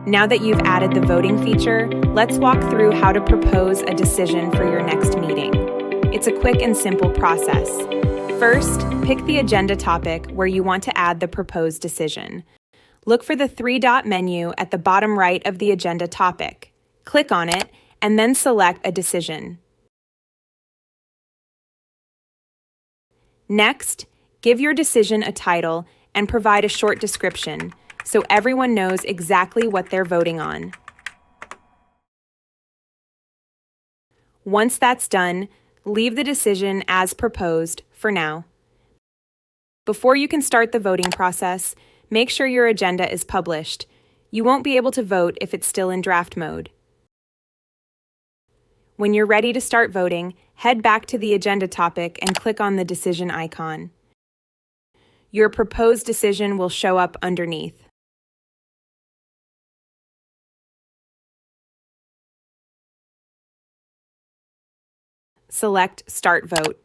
Now that you've added the voting feature, let's walk through how to propose a decision for your next meeting. It's a quick and simple process. First, pick the agenda topic where you want to add the proposed decision. Look for the three-dot menu at the bottom right of the agenda topic. Click on it, and then select a decision. Next, give your decision a title and provide a short description so everyone knows exactly what they're voting on. Once that's done, leave the decision as proposed for now. Before you can start the voting process, make sure your agenda is published. You won't be able to vote if it's still in draft mode. When you're ready to start voting, head back to the agenda topic and click on the decision icon. Your proposed decision will show up underneath. Select Start Vote.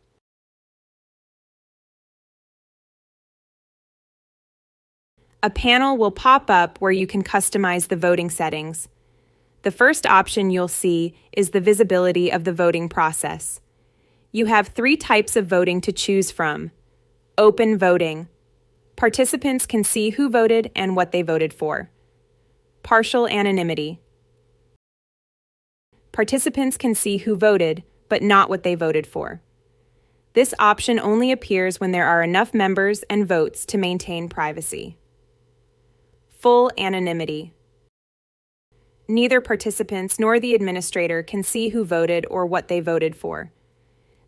A panel will pop up where you can customize the voting settings. The first option you'll see is the visibility of the voting process. You have 3 types of voting to choose from. Open voting. Participants can see who voted and what they voted for. Partial anonymity. Participants can see who voted, but not what they voted for. This option only appears when there are enough members and votes to maintain privacy. Full anonymity. Neither participants nor the administrator can see who voted or what they voted for.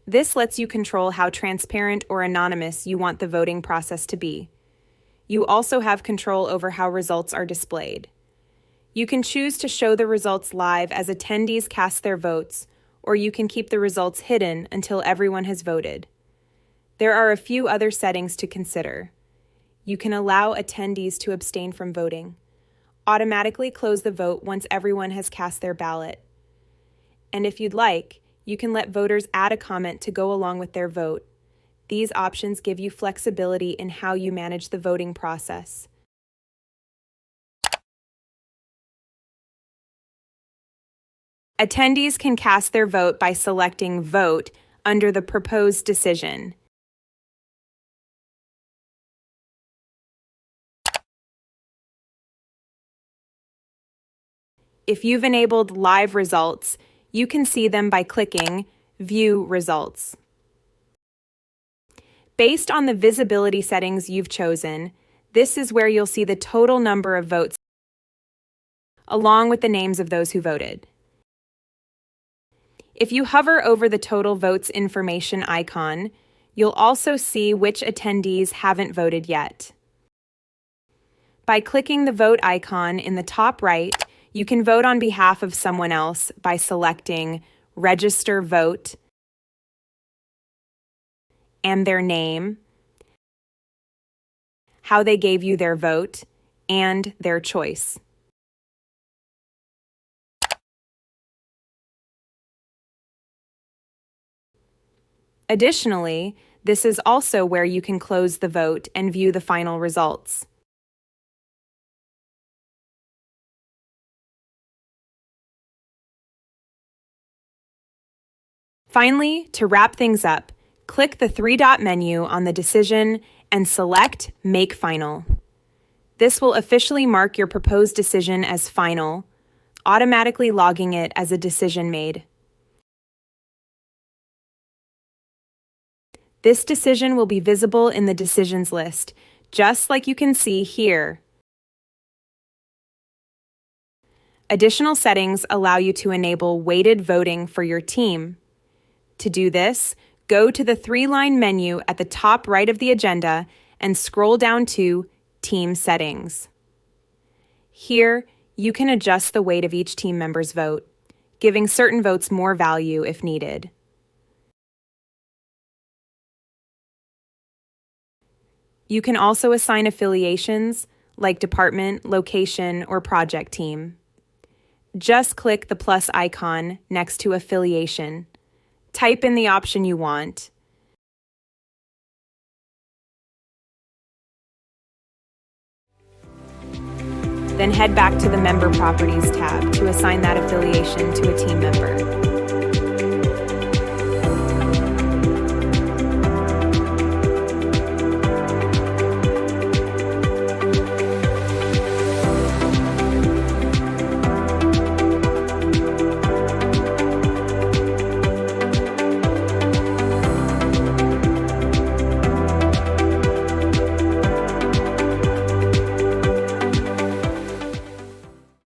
This lets you control how transparent or anonymous you want the voting process to be. You also have control over how results are displayed. You can choose to show the results live as attendees cast their votes, or you can keep the results hidden until everyone has voted. There are a few other settings to consider. You can allow attendees to abstain from voting, automatically close the vote once everyone has cast their ballot. And if you'd like, you can let voters add a comment to go along with their vote. These options give you flexibility in how you manage the voting process. Attendees can cast their vote by selecting Vote under the proposed decision. If you've enabled live results, you can see them by clicking View Results. Based on the visibility settings you've chosen, this is where you'll see the total number of votes, along with the names of those who voted. If you hover over the total votes information icon, you'll also see which attendees haven't voted yet. By clicking the vote icon in the top right, you can vote on behalf of someone else by selecting Register Vote and their name, how they gave you their vote, and their choice. Additionally, this is also where you can close the vote and view the final results. Finally, to wrap things up, click the 3-dot menu on the decision and select Make Final. This will officially mark your proposed decision as final, automatically logging it as a decision made. This decision will be visible in the decisions list, just like you can see here. Additional settings allow you to enable weighted voting for your team. To do this, go to the 3-line menu at the top right of the agenda and scroll down to Team Settings. Here, you can adjust the weight of each team member's vote, giving certain votes more value if needed. You can also assign affiliations, like department, location, or project team. Just click the plus icon next to affiliation. Type in the option you want. Then head back to the Member Properties tab to assign that affiliation to a team member.